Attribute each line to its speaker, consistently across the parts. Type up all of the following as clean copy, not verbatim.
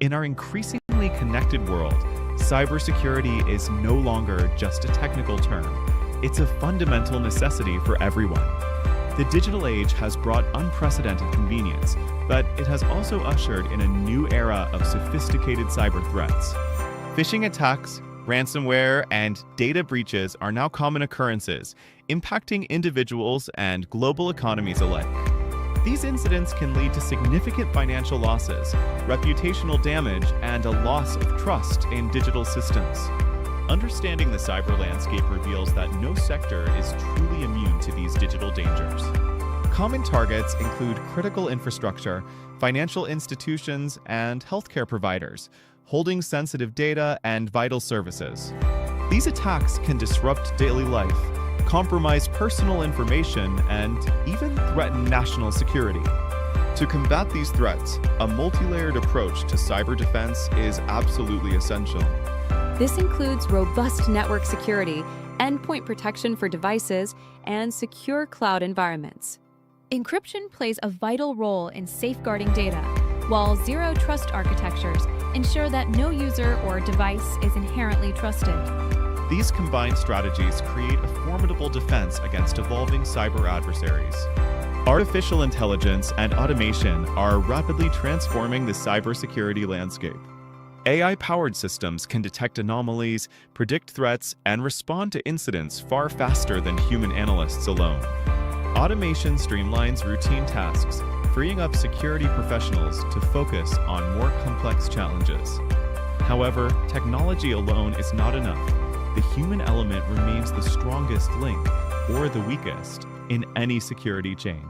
Speaker 1: In our increasingly connected world, cybersecurity is no longer just a technical term. It's a fundamental necessity for everyone. The digital age has brought unprecedented convenience, but it has also ushered in a new era of sophisticated cyber threats. Phishing attacks, ransomware, and data breaches are now common occurrences, impacting individuals and global economies alike. These incidents can lead to significant financial losses, reputational damage, and a loss of trust in digital systems. Understanding the cyber landscape reveals that no sector is truly immune to these digital dangers. Common targets include critical infrastructure, financial institutions, and healthcare providers, holding sensitive data and vital services. These attacks can disrupt daily life, compromise personal information, and even threaten national security. To combat these threats, a multi-layered approach to cyber defense is absolutely essential.
Speaker 2: This includes robust network security, endpoint protection for devices, and secure cloud environments. Encryption plays a vital role in safeguarding data, while zero-trust architectures ensure that no user or device is inherently trusted.
Speaker 1: These combined strategies create a formidable defense against evolving cyber adversaries. Artificial intelligence and automation are rapidly transforming the cybersecurity landscape. AI-powered systems can detect anomalies, predict threats, and respond to incidents far faster than human analysts alone. Automation streamlines routine tasks, freeing up security professionals to focus on more complex challenges. However, technology alone is not enough. The human element remains the strongest link, or the weakest, in any security chain.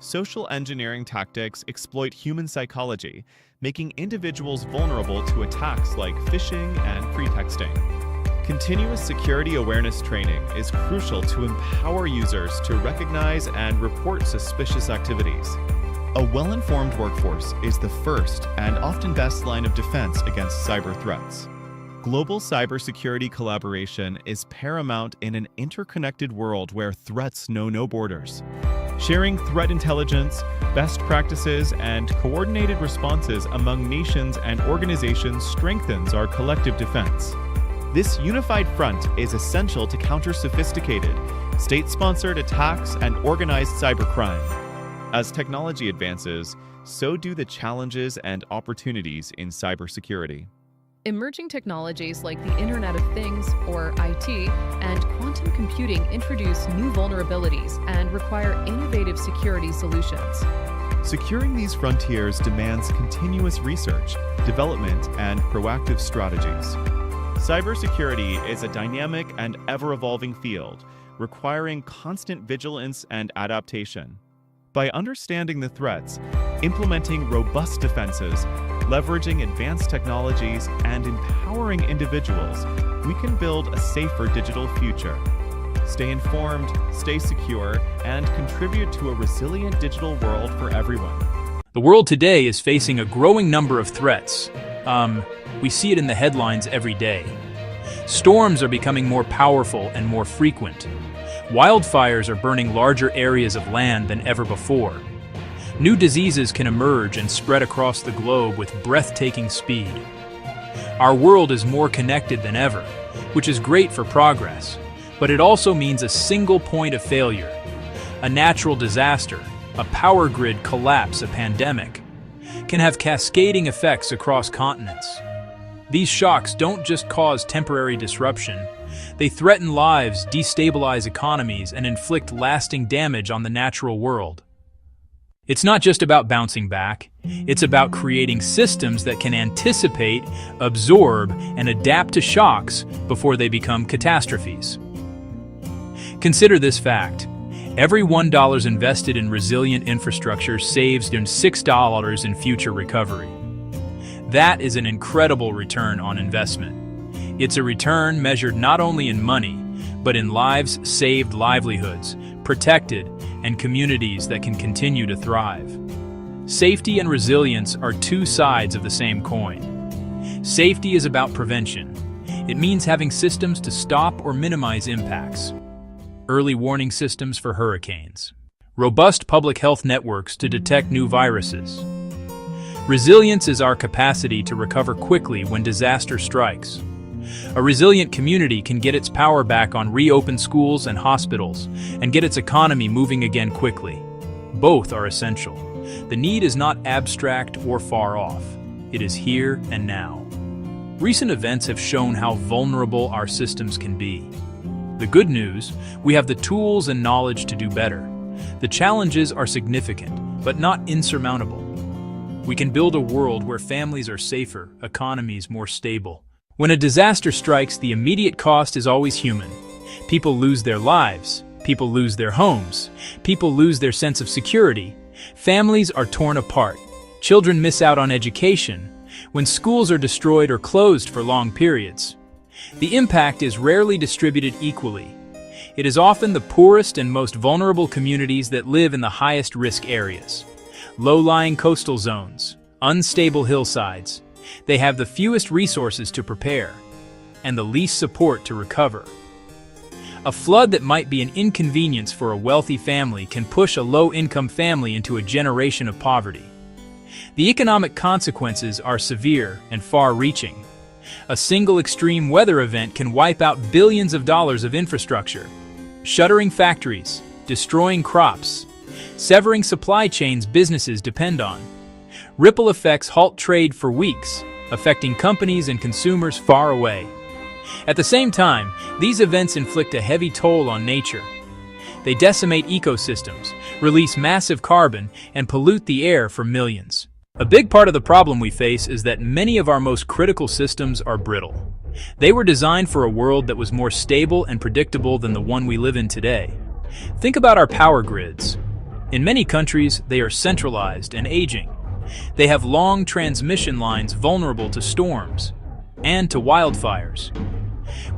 Speaker 1: Social engineering tactics exploit human psychology, making individuals vulnerable to attacks like phishing and pretexting. Continuous security awareness training is crucial to empower users to recognize and report suspicious activities. A well-informed workforce is the first and often best line of defense against cyber threats. Global cybersecurity collaboration is paramount in an interconnected world where threats know no borders. Sharing threat intelligence, best practices, and coordinated responses among nations and organizations strengthens our collective defense. This unified front is essential to counter sophisticated, state-sponsored attacks and organized cybercrime. As technology advances, so do the challenges and opportunities in cybersecurity.
Speaker 3: Emerging technologies like the Internet of Things, or IT, and quantum computing introduce new vulnerabilities and require innovative security solutions.
Speaker 1: Securing these frontiers demands continuous research, development, and proactive strategies. Cybersecurity is a dynamic and ever-evolving field, requiring constant vigilance and adaptation. By understanding the threats, implementing robust defenses, leveraging advanced technologies, and empowering individuals, we can build a safer digital future. Stay informed, stay secure, and contribute to a resilient digital world for everyone.
Speaker 4: The world today is facing a growing number of threats. We see it in the headlines every day. Storms are becoming more powerful and more frequent. Wildfires are burning larger areas of land than ever before. New diseases can emerge and spread across the globe with breathtaking speed. Our world is more connected than ever, which is great for progress, but it also means a single point of failure. A natural disaster, a power grid collapse, a pandemic, can have cascading effects across continents. These shocks don't just cause temporary disruption, they threaten lives, destabilize economies, and inflict lasting damage on the natural world. It's not just about bouncing back, it's about creating systems that can anticipate, absorb, and adapt to shocks before they become catastrophes. Consider this fact. Every $1 invested in resilient infrastructure saves $6 in future recovery. That is an incredible return on investment. It's a return measured not only in money, but in lives saved, livelihoods protected, and communities that can continue to thrive. Safety and resilience are two sides of the same coin. Safety is about prevention. It means having systems to stop or minimize impacts. Early warning systems for hurricanes. Robust public health networks to detect new viruses. Resilience is our capacity to recover quickly when disaster strikes. A resilient community can get its power back on reopened schools and hospitals and get its economy moving again quickly. Both are essential. The need is not abstract or far off. It is here and now. Recent events have shown how vulnerable our systems can be. The good news, we have the tools and knowledge to do better. The challenges are significant, but not insurmountable. We can build a world where families are safer, economies more stable. When a disaster strikes, the immediate cost is always human. People lose their lives. People lose their homes. People lose their sense of security. Families are torn apart. Children miss out on education. When schools are destroyed or closed for long periods. The impact is rarely distributed equally. It is often the poorest and most vulnerable communities that live in the highest risk areas. Low-lying coastal zones, unstable hillsides. They have the fewest resources to prepare and the least support to recover. A flood that might be an inconvenience for a wealthy family can push a low-income family into a generation of poverty. The economic consequences are severe and far-reaching. A single extreme weather event can wipe out billions of dollars of infrastructure, shuttering factories, destroying crops, severing supply chains businesses depend on. Ripple effects halt trade for weeks, affecting companies and consumers far away. At the same time, these events inflict a heavy toll on nature. They decimate ecosystems, release massive carbon, and pollute the air for millions. A big part of the problem we face is that many of our most critical systems are brittle. They were designed for a world that was more stable and predictable than the one we live in today. Think about our power grids. In many countries, they are centralized and aging. They have long transmission lines vulnerable to storms and to wildfires.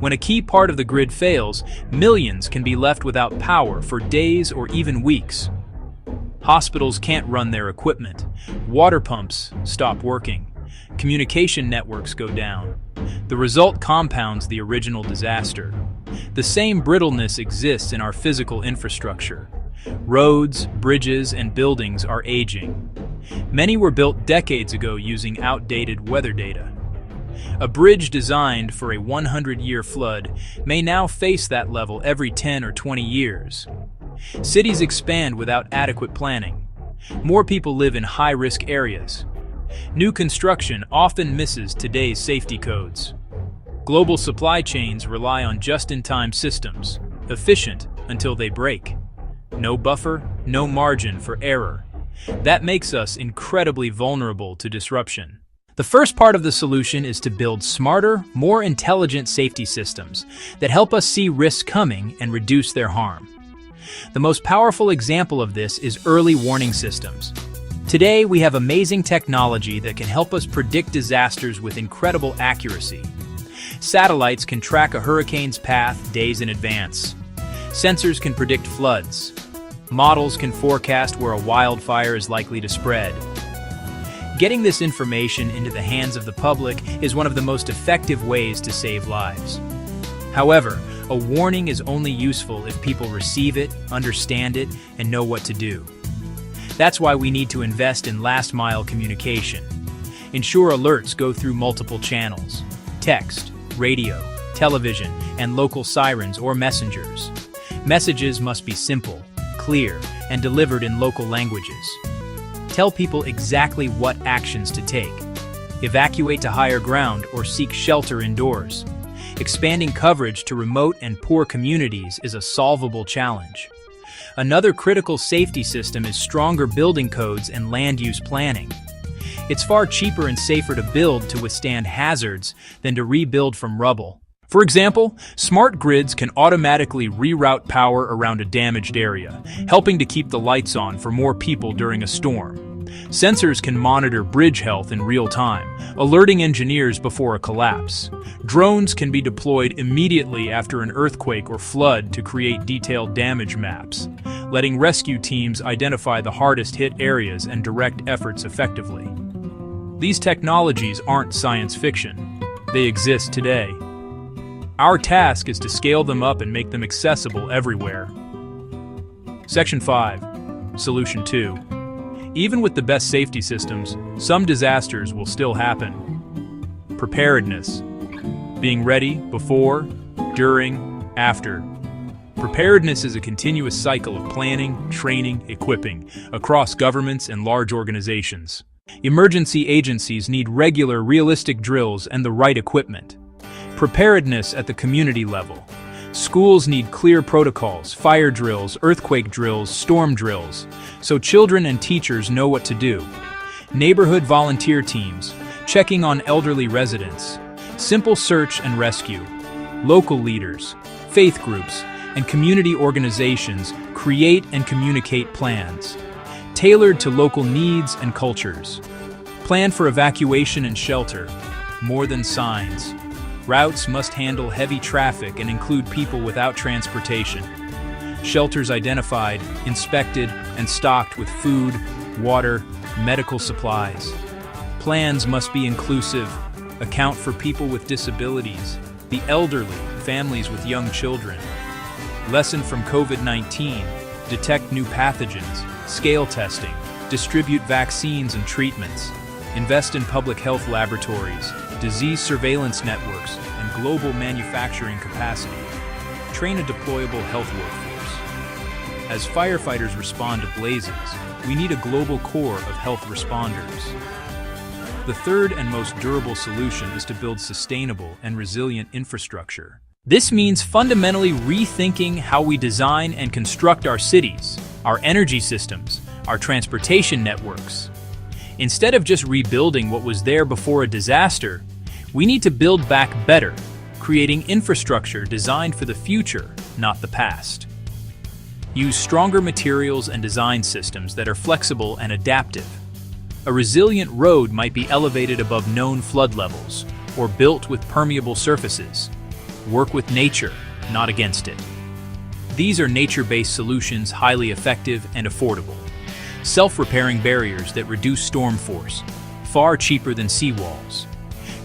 Speaker 4: When a key part of the grid fails, millions can be left without power for days or even weeks. Hospitals can't run their equipment. Water pumps stop working. Communication networks go down. The result compounds the original disaster. The same brittleness exists in our physical infrastructure. Roads, bridges, and buildings are aging. Many were built decades ago using outdated weather data. A bridge designed for a 100-year flood may now face that level every 10 or 20 years. Cities expand without adequate planning. More people live in high-risk areas. New construction often misses today's safety codes. Global supply chains rely on just-in-time systems, efficient until they break. No buffer, no margin for error. That makes us incredibly vulnerable to disruption. The first part of the solution is to build smarter, more intelligent safety systems that help us see risks coming and reduce their harm. The most powerful example of this is early warning systems. Today, we have amazing technology that can help us predict disasters with incredible accuracy. Satellites can track a hurricane's path days in advance. Sensors can predict floods. Models can forecast where a wildfire is likely to spread. Getting this information into the hands of the public is one of the most effective ways to save lives. However, a warning is only useful if people receive it, understand it, and know what to do. That's why we need to invest in last-mile communication. Ensure alerts go through multiple channels: text, radio, television, and local sirens or messengers. Messages must be simple, clear, and delivered in local languages. Tell people exactly what actions to take. Evacuate to higher ground or seek shelter indoors. Expanding coverage to remote and poor communities is a solvable challenge. Another critical safety system is stronger building codes and land use planning. It's far cheaper and safer to build to withstand hazards than to rebuild from rubble. For example, smart grids can automatically reroute power around a damaged area, helping to keep the lights on for more people during a storm. Sensors can monitor bridge health in real time, alerting engineers before a collapse. Drones can be deployed immediately after an earthquake or flood to create detailed damage maps, letting rescue teams identify the hardest hit areas and direct efforts effectively. These technologies aren't science fiction. They exist today. Our task is to scale them up and make them accessible everywhere. Section 5. Solution 2. Even with the best safety systems, some disasters will still happen. Preparedness. Being ready before, during, after. Preparedness is a continuous cycle of planning, training, equipping across governments and large organizations. Emergency agencies need regular, realistic drills and the right equipment. Preparedness at the community level. Schools need clear protocols, fire drills, earthquake drills, storm drills, so children and teachers know what to do. Neighborhood volunteer teams, checking on elderly residents. Simple search and rescue. Local leaders, faith groups, and community organizations create and communicate plans, tailored to local needs and cultures. Plan for evacuation and shelter, more than signs. Routes must handle heavy traffic and include people without transportation. Shelters identified, inspected, and stocked with food, water, medical supplies. Plans must be inclusive, account for people with disabilities, the elderly, families with young children. Lesson from COVID-19, detect new pathogens, scale testing, distribute vaccines and treatments, invest in public health laboratories, disease surveillance networks, and global manufacturing capacity. Train a deployable health workforce. As firefighters respond to blazes, we need a global corps of health responders. The third and most durable solution is to build sustainable and resilient infrastructure. This means fundamentally rethinking how we design and construct our cities, our energy systems, our transportation networks. Instead of just rebuilding what was there before a disaster, we need to build back better, creating infrastructure designed for the future, not the past. Use stronger materials and design systems that are flexible and adaptive. A resilient road might be elevated above known flood levels or built with permeable surfaces. Work with nature, not against it. These are nature-based solutions, highly effective and affordable. Self-repairing barriers that reduce storm force, far cheaper than seawalls.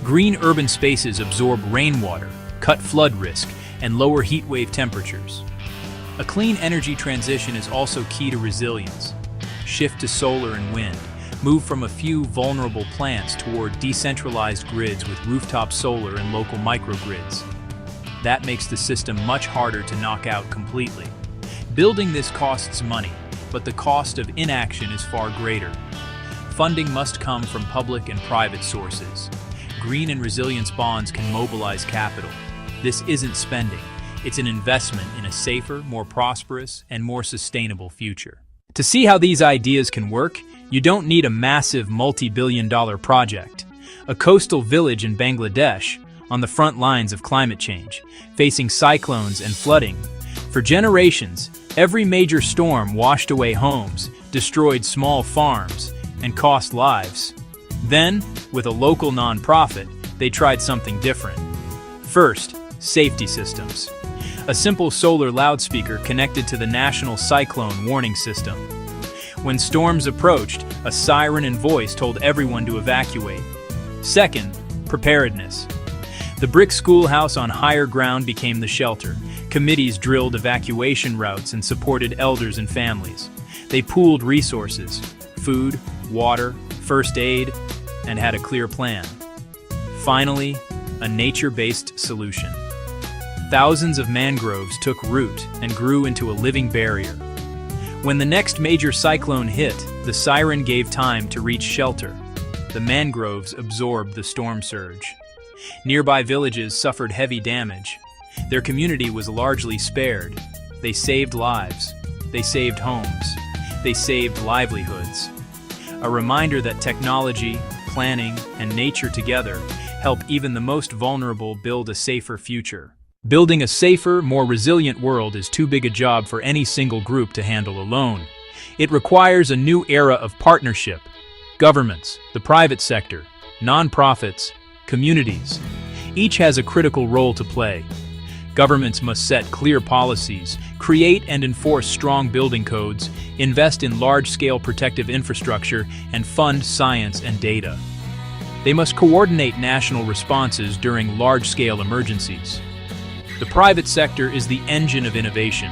Speaker 4: Green urban spaces absorb rainwater, cut flood risk, and lower heat wave temperatures. A clean energy transition is also key to resilience. Shift to solar and wind. Move from a few vulnerable plants toward decentralized grids with rooftop solar and local microgrids. That makes the system much harder to knock out completely. Building this costs money, but the cost of inaction is far greater. Funding must come from public and private sources. Green and resilience bonds can mobilize capital. This isn't spending, it's an investment in a safer, more prosperous, and more sustainable future. To see how these ideas can work, you don't need a massive multi-billion-dollar project. A coastal village in Bangladesh, on the front lines of climate change, facing cyclones and flooding. For generations, every major storm washed away homes, destroyed small farms, and cost lives. Then, with a local nonprofit, they tried something different. First, safety systems. A simple solar loudspeaker connected to the national cyclone warning system. When storms approached, a siren and voice told everyone to evacuate. Second, preparedness. The brick schoolhouse on higher ground became the shelter. Committees drilled evacuation routes and supported elders and families. They pooled resources, food, water, first aid, and had a clear plan. Finally, a nature-based solution. Thousands of mangroves took root and grew into a living barrier. When the next major cyclone hit, the siren gave time to reach shelter. The mangroves absorbed the storm surge. Nearby villages suffered heavy damage. Their community was largely spared. They saved lives. They saved homes. They saved livelihoods. A reminder that technology, planning, and nature together help even the most vulnerable build a safer future. Building a safer, more resilient world is too big a job for any single group to handle alone. It requires a new era of partnership. Governments, the private sector, nonprofits, communities. Each has a critical role to play. Governments must set clear policies, create and enforce strong building codes, invest in large-scale protective infrastructure, and fund science and data. They must coordinate national responses during large-scale emergencies. The private sector is the engine of innovation,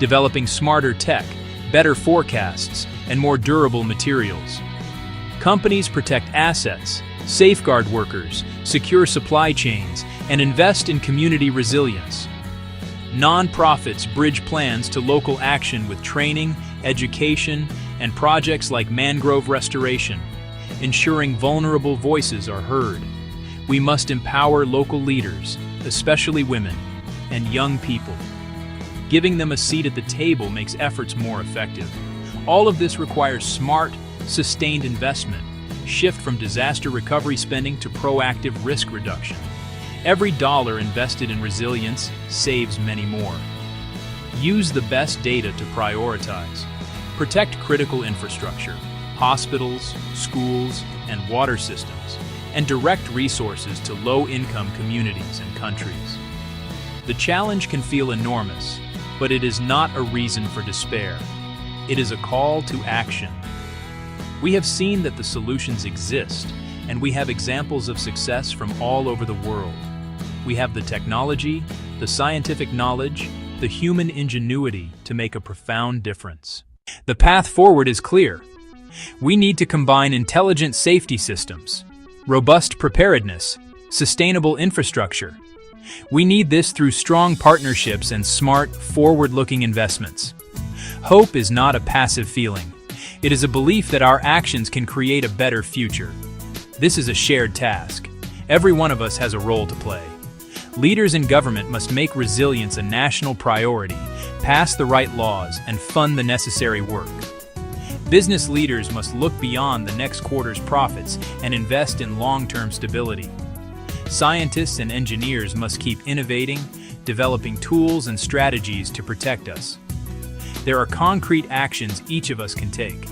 Speaker 4: developing smarter tech, better forecasts, and more durable materials. Companies protect assets, safeguard workers, secure supply chains, and invest in community resilience. Nonprofits bridge plans to local action with training, education, and projects like mangrove restoration, ensuring vulnerable voices are heard. We must empower local leaders, especially women and young people. Giving them a seat at the table makes efforts more effective. All of this requires smart, sustained investment, shift from disaster recovery spending to proactive risk reduction. Every dollar invested in resilience saves many more. Use the best data to prioritize. Protect critical infrastructure, hospitals, schools, and water systems, and direct resources to low-income communities and countries. The challenge can feel enormous, but it is not a reason for despair. It is a call to action. We have seen that the solutions exist, and we have examples of success from all over the world. We have the technology, the scientific knowledge, the human ingenuity to make a profound difference. The path forward is clear. We need to combine intelligent safety systems, robust preparedness, sustainable infrastructure. We need this through strong partnerships and smart, forward-looking investments. Hope is not a passive feeling. It is a belief that our actions can create a better future. This is a shared task. Every one of us has a role to play. Leaders in government must make resilience a national priority, pass the right laws, and fund the necessary work. Business leaders must look beyond the next quarter's profits and invest in long-term stability. Scientists and engineers must keep innovating, developing tools and strategies to protect us. There are concrete actions each of us can take.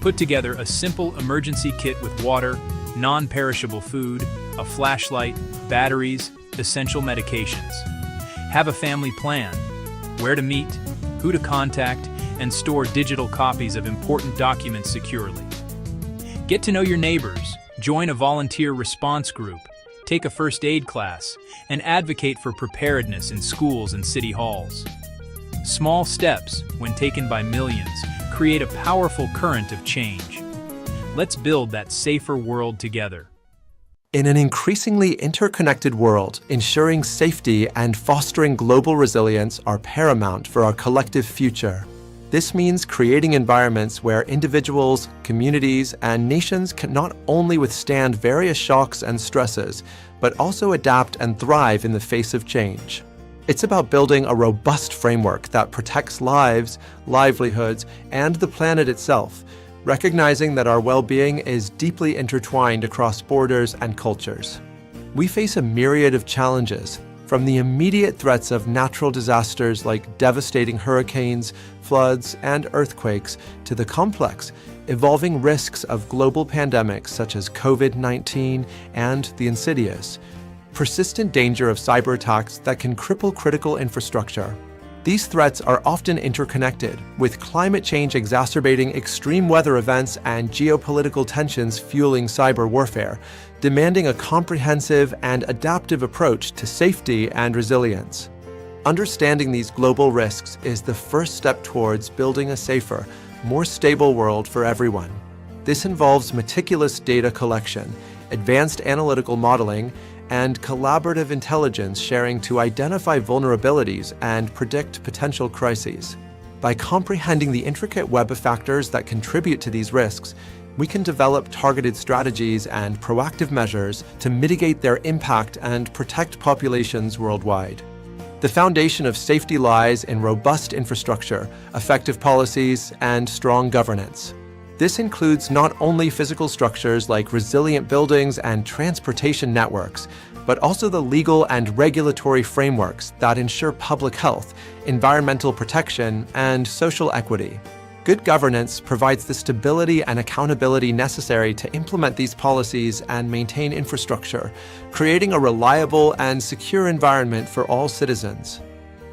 Speaker 4: Put together a simple emergency kit with water, non-perishable food, a flashlight, batteries, essential medications. Have a family plan, where to meet, who to contact, and store digital copies of important documents securely. Get to know your neighbors, join a volunteer response group, take a first aid class, and advocate for preparedness in schools and city halls. Small steps, when taken by millions, create a powerful current of change. Let's build that safer world together.
Speaker 5: In an increasingly interconnected world, ensuring safety and fostering global resilience are paramount for our collective future. This means creating environments where individuals, communities, and nations can not only withstand various shocks and stresses, but also adapt and thrive in the face of change. It's about building a robust framework that protects lives, livelihoods, and the planet itself, recognizing that our well-being is deeply intertwined across borders and cultures. We face a myriad of challenges, from the immediate threats of natural disasters like devastating hurricanes, floods, and earthquakes, to the complex, evolving risks of global pandemics such as COVID-19 and the insidious, persistent danger of cyber attacks that can cripple critical infrastructure. These threats are often interconnected, with climate change exacerbating extreme weather events and geopolitical tensions fueling cyber warfare, demanding a comprehensive and adaptive approach to safety and resilience. Understanding these global risks is the first step towards building a safer, more stable world for everyone. This involves meticulous data collection, advanced analytical modeling, and collaborative intelligence sharing to identify vulnerabilities and predict potential crises. By comprehending the intricate web of factors that contribute to these risks, we can develop targeted strategies and proactive measures to mitigate their impact and protect populations worldwide. The foundation of safety lies in robust infrastructure, effective policies, and strong governance. This includes not only physical structures like resilient buildings and transportation networks, but also the legal and regulatory frameworks that ensure public health, environmental protection, and social equity. Good governance provides the stability and accountability necessary to implement these policies and maintain infrastructure, creating a reliable and secure environment for all citizens.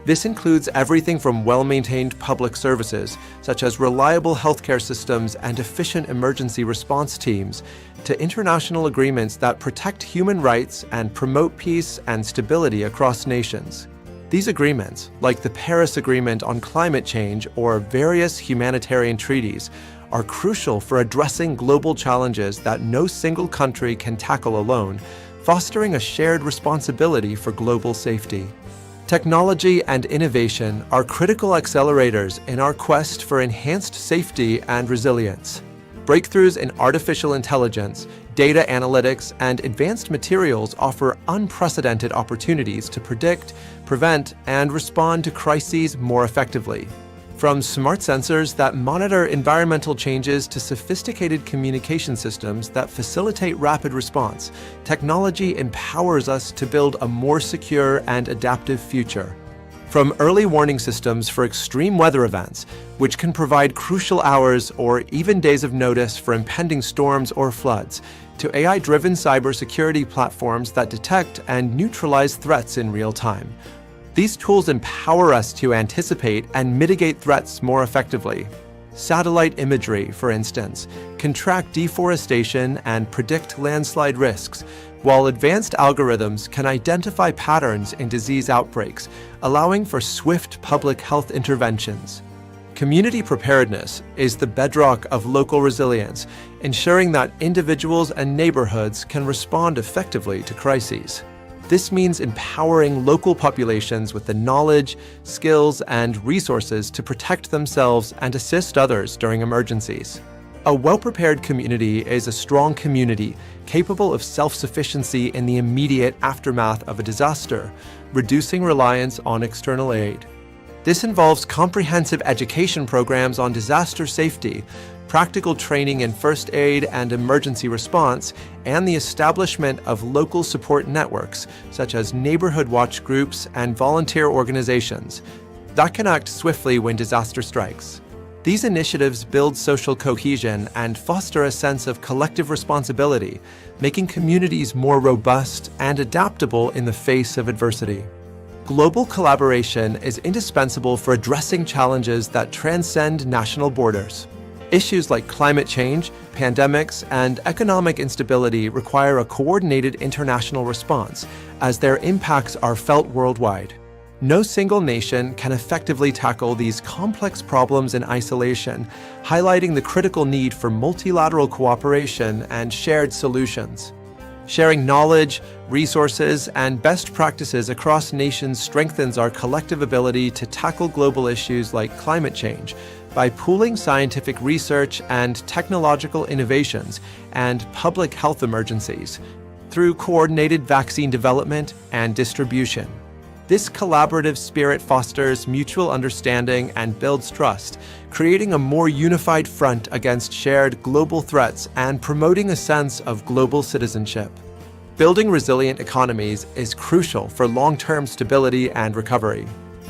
Speaker 5: This includes everything from well-maintained public services, such as reliable healthcare systems and efficient emergency response teams, to international agreements that protect human rights and promote peace and stability across nations. These agreements, like the Paris Agreement on Climate Change or various humanitarian treaties, are crucial for addressing global challenges that no single country can tackle alone, fostering a shared responsibility for global safety. Technology and innovation are critical accelerators in our quest for enhanced safety and resilience. Breakthroughs in artificial intelligence, data analytics, and advanced materials offer unprecedented opportunities to predict, prevent, and respond to crises more effectively. From smart sensors that monitor environmental changes to sophisticated communication systems that facilitate rapid response, technology empowers us to build a more secure and adaptive future. From early warning systems for extreme weather events, which can provide crucial hours or even days of notice for impending storms or floods, to AI-driven cybersecurity platforms that detect and neutralize threats in real time. These tools empower us to anticipate and mitigate threats more effectively. Satellite imagery, for instance, can track deforestation and predict landslide risks, while advanced algorithms can identify patterns in disease outbreaks, allowing for swift public health interventions. Community preparedness is the bedrock of local resilience, ensuring that individuals and neighborhoods can respond effectively to crises. This means empowering local populations with the knowledge, skills, and resources to protect themselves and assist others during emergencies. A well-prepared community is a strong community capable of self-sufficiency in the immediate aftermath of a disaster, reducing reliance on external aid. This involves comprehensive education programs on disaster safety, practical training in first aid and emergency response, and the establishment of local support networks, such as neighborhood watch groups and volunteer organizations, that can act swiftly when disaster strikes. These initiatives build social cohesion and foster a sense of collective responsibility, making communities more robust and adaptable in the face of adversity. Global collaboration is indispensable for addressing challenges that transcend national borders. Issues like climate change, pandemics, and economic instability require a coordinated international response, as their impacts are felt worldwide. No single nation can effectively tackle these complex problems in isolation, highlighting the critical need for multilateral cooperation and shared solutions. Sharing knowledge, resources, and best practices across nations strengthens our collective ability to tackle global issues like climate change by pooling scientific research and technological innovations and public health emergencies through coordinated vaccine development and distribution. This collaborative spirit fosters mutual understanding and builds trust, creating a more unified front against shared global threats and promoting a sense of global citizenship. Building resilient economies is crucial for long-term stability and recovery.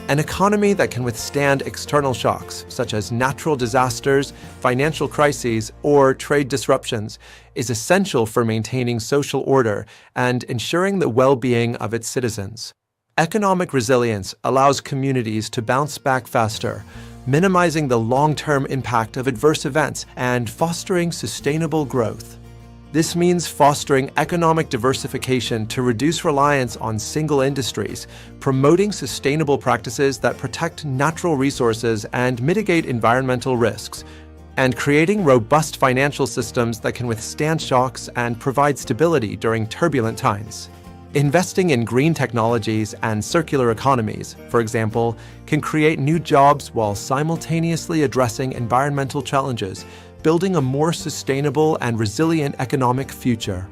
Speaker 5: An economy that can withstand external shocks, such as natural disasters, financial crises, or trade disruptions, is essential for maintaining social order and ensuring the well-being of its citizens. Economic resilience allows communities to bounce back faster, minimizing the long-term impact of adverse events and fostering sustainable growth. This means fostering economic diversification to reduce reliance on single industries, promoting sustainable practices that protect natural resources and mitigate environmental risks, and creating robust financial systems that can withstand shocks and provide stability during turbulent times. Investing in green technologies and circular economies, for example, can create new jobs while simultaneously addressing environmental challenges, building a more sustainable and resilient economic future.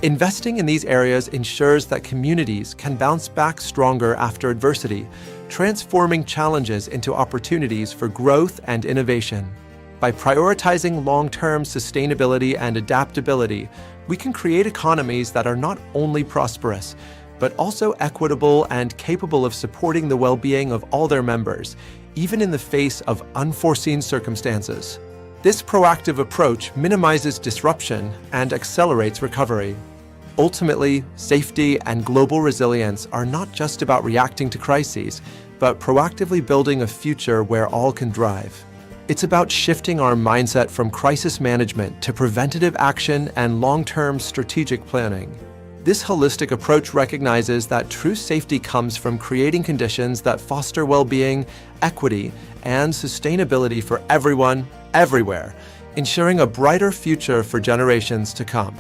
Speaker 5: Investing in these areas ensures that communities can bounce back stronger after adversity, transforming challenges into opportunities for growth and innovation. By prioritizing long-term sustainability and adaptability, we can create economies that are not only prosperous, but also equitable and capable of supporting the well-being of all their members, even in the face of unforeseen circumstances. This proactive approach minimizes disruption and accelerates recovery. Ultimately, safety and global resilience are not just about reacting to crises, but proactively building a future where all can thrive. It's about shifting our mindset from crisis management to preventative action and long-term strategic planning. This holistic approach recognizes that true safety comes from creating conditions that foster well-being, equity, and sustainability for everyone, everywhere, ensuring a brighter future for generations to come.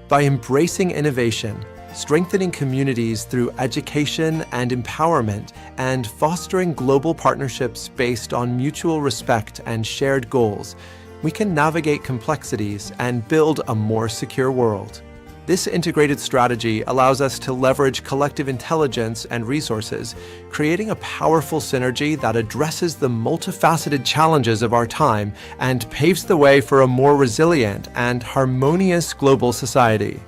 Speaker 5: By embracing innovation, strengthening communities through education and empowerment, and fostering global partnerships based on mutual respect and shared goals, we can navigate complexities and build a more secure world. This integrated strategy allows us to leverage collective intelligence and resources, creating a powerful synergy that addresses the multifaceted challenges of our time and paves the way for a more resilient and harmonious global society.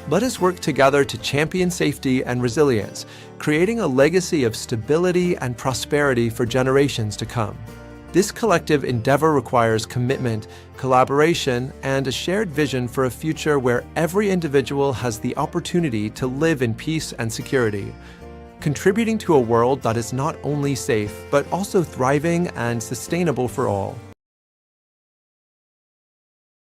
Speaker 5: Let us work together to champion safety and resilience, creating a legacy of stability and prosperity for generations to come. This collective endeavor requires commitment, collaboration, and a shared vision for a future where every individual has the opportunity to live in peace and security, contributing to a world that is not only safe, but also thriving and sustainable for all.